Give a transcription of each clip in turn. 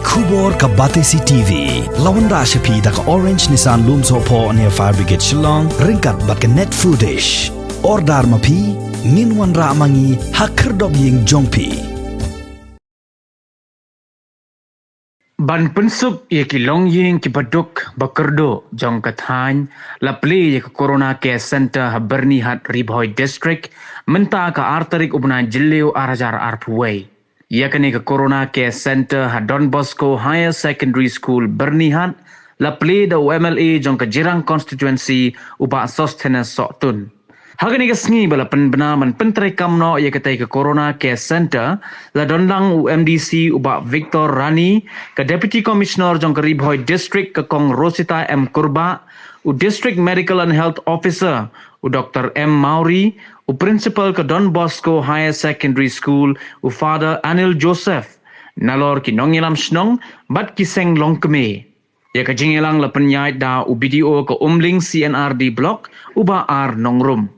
Kubor ka Batesi TV. Lawan Rashapi da ka Orange Nissan Looms Hopo near Fire Brigade Shillong. Ringkat bat ka net foodish. Ordar mapi. Minwan ra mangi hakerdog ying jongpi. Ban pensup ye ki longying ki baduk bakerdo jong kathan la play ye corona care center ha Bernihat Ribhoi district menta ka arterik ubna jilleu arajar arpuway ye kani ka corona care center ha Don Bosco Higher Secondary School Bernihat la play da UMLA jong ka Jirang constituency uba sostenes sotun. Hagani ka sngi bala penbena man pentrai kamno ye katai ke Corona Care Center la dondang UMDC uba Victor Rani ke Deputy Commissioner jong ke Ribhoi District ke Kong Rosita M Kurba u District Medical and Health Officer u Dr. M Mauri u Principal ke Don Bosco Higher Secondary School u Father Anil Joseph nalor ki nongilam snong bat kiseng longkeme. Ya ka jingelang la penyait da u BDO ke Umling CNRD Block uba ar nongrum.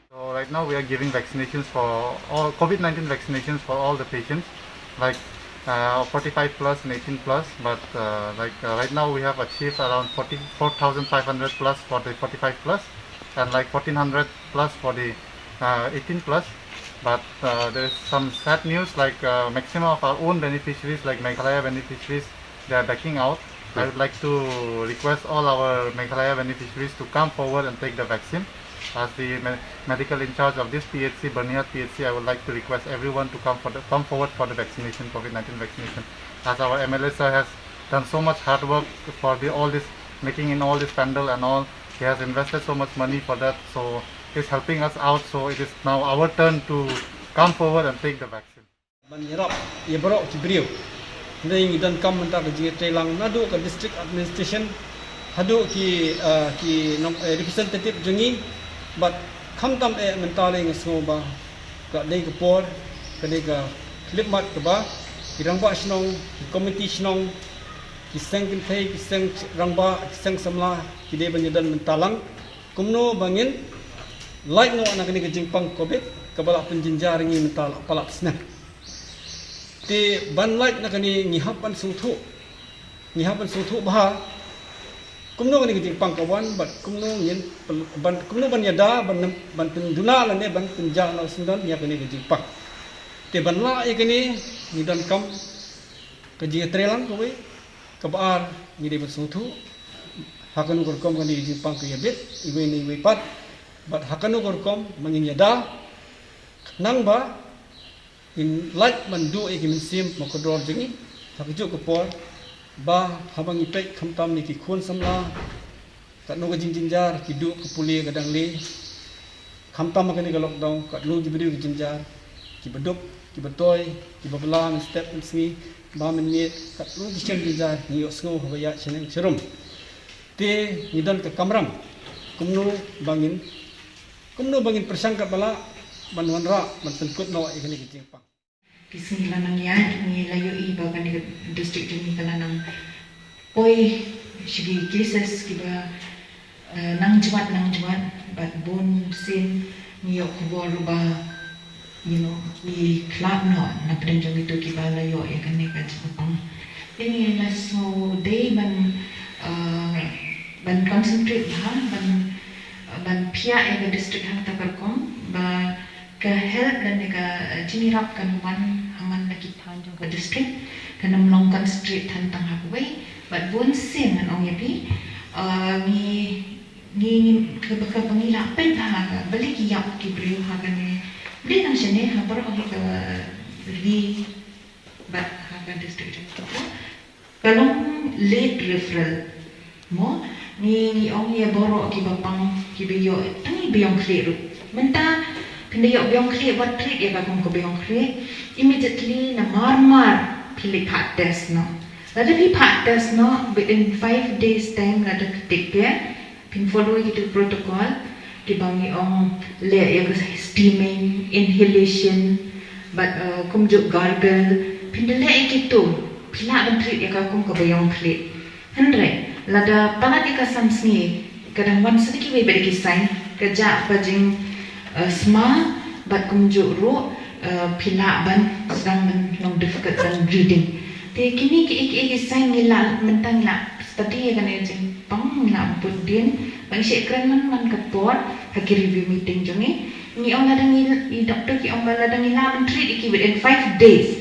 So right now we are giving vaccinations for all COVID-19 vaccinations for all the patients, like 45 plus and 18 plus. But right now we have achieved around 44,500 plus for the 45 plus, and like 1,400 plus for the 18 plus. But there is some sad news, like maximum of our own beneficiaries, like Meghalaya beneficiaries, they are backing out. I would like to request all our Meghalaya beneficiaries to come forward and take the vaccine. As the medical in charge of this PHC, Bernihat PHC, I would like to request everyone to come forward for the vaccination, COVID-19 vaccination. As our MLA sir has done so much hard work for all this, making in all this pandal and all. He has invested so much money for that, so he's helping us out. So it is now our turn to come forward and take the vaccine. Banirap, Yebrok, Jibril. Nang idan kam mentak ke Telang nadu ke district administration hadu ki representative jengi but kam tam mentale ngoba ka dei ke por ka dei ka klipmat ke ba irangba snong committee snong ki sengkin thai ki seng rangba seng samla ki dei banyadan mentalang kumno bangin like no anak ni ke jingpang covid ka bala penjinjar ngi mental palak sna ti ban like na kani ngihapan suthu bah kumno kani kijing pangkawan bat kumno yen ban kumno ban yada ban penduna la ne ban penja na sundan ya kani kijing pang ti ban la e kani nidan kam kijing trelang ko we kabar ni de suthu hakan ko kom kani kijing pang ke yabit iwe ni we pat bat hakan ko kom mangin yada nang ba in like mandu e kimin sim mokodor jengi hakju ko por ba habang ipek khamtam ni ki khun samla kat no jinjar ki du ko puli kadang le khamtam ka ni ka lockdown kat lu ji bidu jinjar ki beduk ki betoy ki babla step ni ba menit kat lu ji jinjar ni osngo hobaya cheneng serum te nidan ka kamram kumno bangin persangka bala banwanra man tengkut no ikani kijing pang kisah lanang yan ni layo iba kan di district ini kalanang poi segi cases kiba nang juat but bon sin ni yok kubor ba we club no na penjong itu kiba layo ya kan ni kan sepang ini la so day ban concentrate ban pia e district hang takarkom ba ke help dan ke jinirap kan haman lagi tanjung ke district kan melongkan street tantang hakway but bon sin an ong yapi ni ke pangila pen ha balik yak ki brio ha kan ni beli nang sene ha par ong ke ri but ha kan district Kalau late referral mo ni ong ye borok ki bapang ki biyo tangi biyong clear menta pindayo biyong clear what treat ya kakong ko biyong clear immediately na marmar pili pat test no lada pi pat test no within 5 days time lada ketik ya pin follow gitu protocol ki bangi ong le ya steaming inhalation but kumjuk gargle pindale gitu pila ban treat ya kakong ko biyong clear Henry, lada palat ika samsngi kadang wan sedikit we beri kisah kerja pajing sma bat kumjuk ro pila ban sedang long difficult dan breathing. Te kini ki kisah ngila mentang la study kan jing pang ngila pudin bang syek keren man kapot haki review meeting jongi ni ong lada ngil doktor ki ong lada ngila ban treat iki within 5 days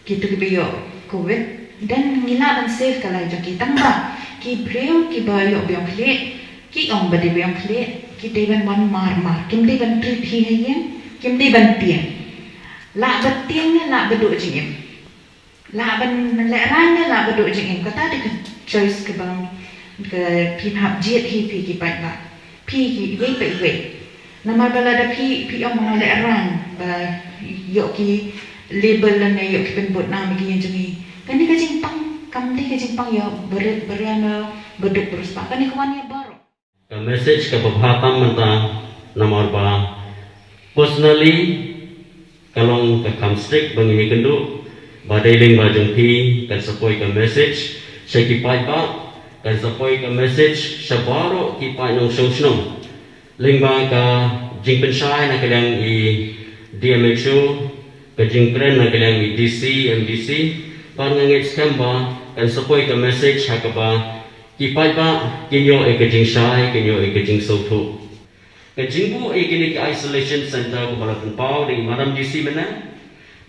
gitu ki biyo covid dan ngila dan safe kalau jaki tangga ki breu ki bayo biang kle ki ong bade biang kle ki deban wan mar kim deban trip hi hayen kim deban tiang la batiang la bedu jingim la ban le ranya la bedu jingim kata de choice ke bang ke pin hab jet hi pi ki pai ba pi ki we nama bala da pi ong mana le ran ba yo ki label lan yo ki pen bot nam ki yang jingi Kani kajing pang kamdi kajing pang ya beriana beduk terus pak kani kawannya baru. The message ke pembahatam mentang nomor ba personally kalong ke kamstrik bangini kendu badai ling bajeng pi kan sepoi ke message seki pai ba kan sepoi ke message sabaro ki pai nong song ling ba ka jing pensai na kelang i DMHO ke jing kren na kelang i DC MDC Panangit skamba kan sepoi ke message hakaba kipai ba kinyo e kajing shai kinyo e kajing soto kajing bu e kini ke isolation center ko balapan pau di madam DC mana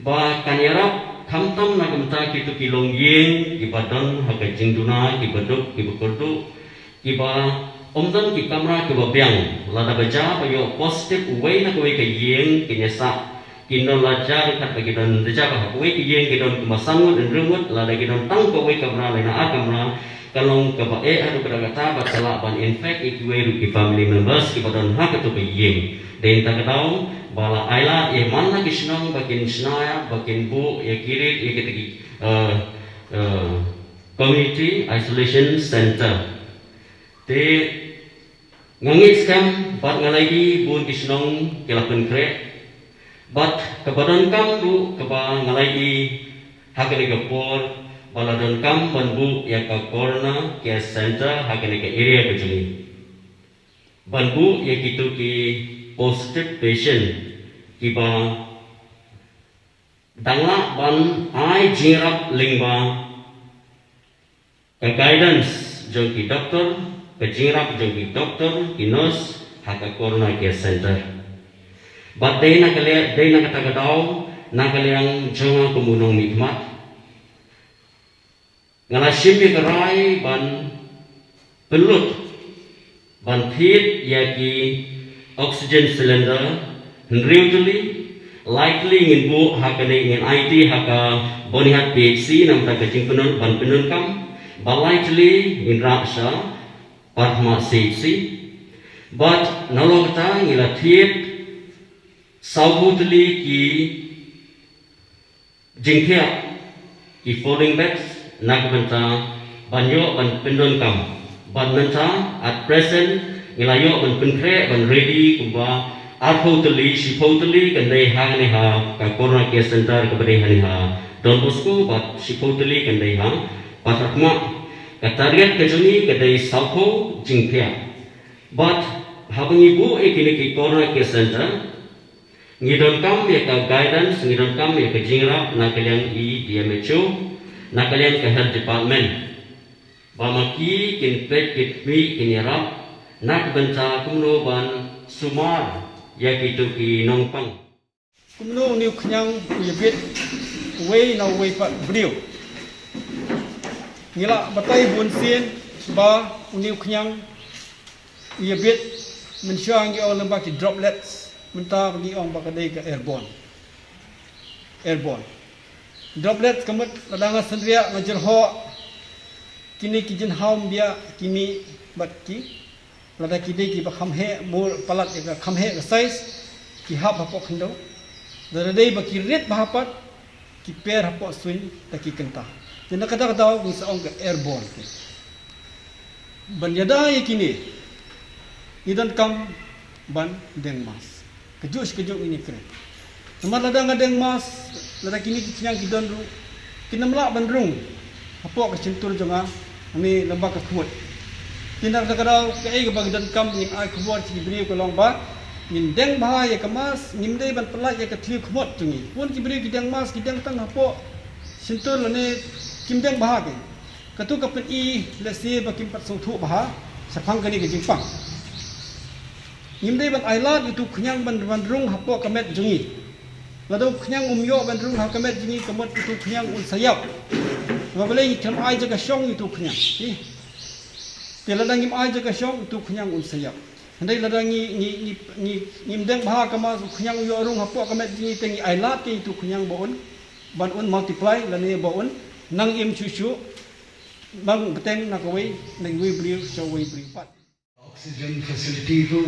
ba kanyarap kamtam na kamta kitu kilong yin kibadan hakajing duna kibaduk kibukurdu kiba omdan ki kamera kibabyang lada baja bayo positive way na kowe ke yin kinyasa kinon lajar kat bagi don deja bah we ki yeng kidon kumasangut dan remut la lagi don tang ko we kamera lena a kamera kalong ka ba adu kada kata ba sala ban infect ik we ru ki family members ki badon ha ka to ki yeng den ta kadau bala aila e manna kisnong bakin snaya bakin bu e kirit e kitiki community isolation center te ngangit skam bat ngalagi bun kisnong kilapen kre But kebadan kam du keba ngalai hakani kapor baladon kam banbu ya ka corona care center hakani ka area ka juni banbu ya kitu ki positive patient kiba dangla ban ai jirap lingba ka guidance jong ki doctor ka jirap jong ki doctor ki nurse haka corona care center But day na katagadaw na kaliang jonga kumunong mikmat. Ngalasim ya karay ban pelut ban thit yaki oxygen cylinder usually likely ngin bu hakani ngin IT haka bonihat PHC nam ta kacing penun ban penun kam likely ngin raksa parma CHC but nolong ta ngila thit Saubutli ki jingkhiya ki falling backs nagbanta banyo ban pendon kam ban menta at present ngilayo ban penkre ban ready kumba arhotli shipotli kan dai ha ne ha ka corona care center ka bade hani ha Don Bosco bat shipotli kan dai ha patrakma ka target ka juni ka dai sauko jingkhiya but habangi bu ekini ki corona care center ngidon kam ya ka guidance ngidon kam ya ka jingrap na kalian i DMHO na kalian ka health department bamaki kin pet kit mi kin yarap nak benca kumno ban sumar ya kitu ki nongpang kumno niu knyang yebit way na way pa brio ngila batai bun sien ba niu knyang yebit mensyang yo lembak ki droplets Menta bagi orang bakadai ke airborne. Droplets kemet kadang sendiriak ngajar ho kini ki jin haum bia kimi bat ki lada ki de ki ba kham he mur palat ka kham he ka size ki hap hapo khando dara dei ba ki ret ba hapat ki per hapo swing ta ki kenta jena kada kada wi sa ong ka airborne ki ban yada ye kini idan kam ban deng mas kejus ini keren nomor lada ngadeng mas lada kini kinyang kidon ru kinamla bandrung hapo ka cintur jonga ami lembak ka khut tindak dakarau ka ai ga bagdan kam ning ai khubor ci bri ko long ba nin deng ba ye kamas nim dei ban pelak ye ka thli khumot tungi pun ki bri ki deng mas ki deng tang hapo cintur lane kim deng ba ke katu ka pen i le se ba kim pat song thu ba saphang kani ke jingpang nim dei ban ailat itu khunyang ban bandrung hapo kamet jungi lado khunyang umyo bandrung ha kamet jungi kamot itu khunyang un sayap wa boleh itam ai jaga syong itu khunyang tela dangim ai jaga syong itu khunyang un sayap handai ladangi ni nim deng ba kama khunyang yo rung hapo kamet jungi tengi ailat ke itu khunyang bon ban un multiply lane bon nang im chuchu bang beteng nakawai nang we bri cho we bri pat oxygen facility itu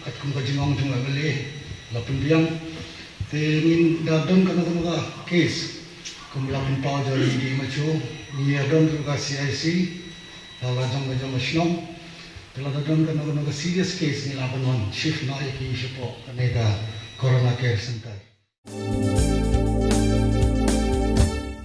at kung kajingong tung abali lapun biang te min dadon kana kana case kum lapun pa jari di machu ni adon tu ka CIC la jong ka jong snom te la dadon kana kana serious case ni lapun on shift na ki shipo kana da corona care center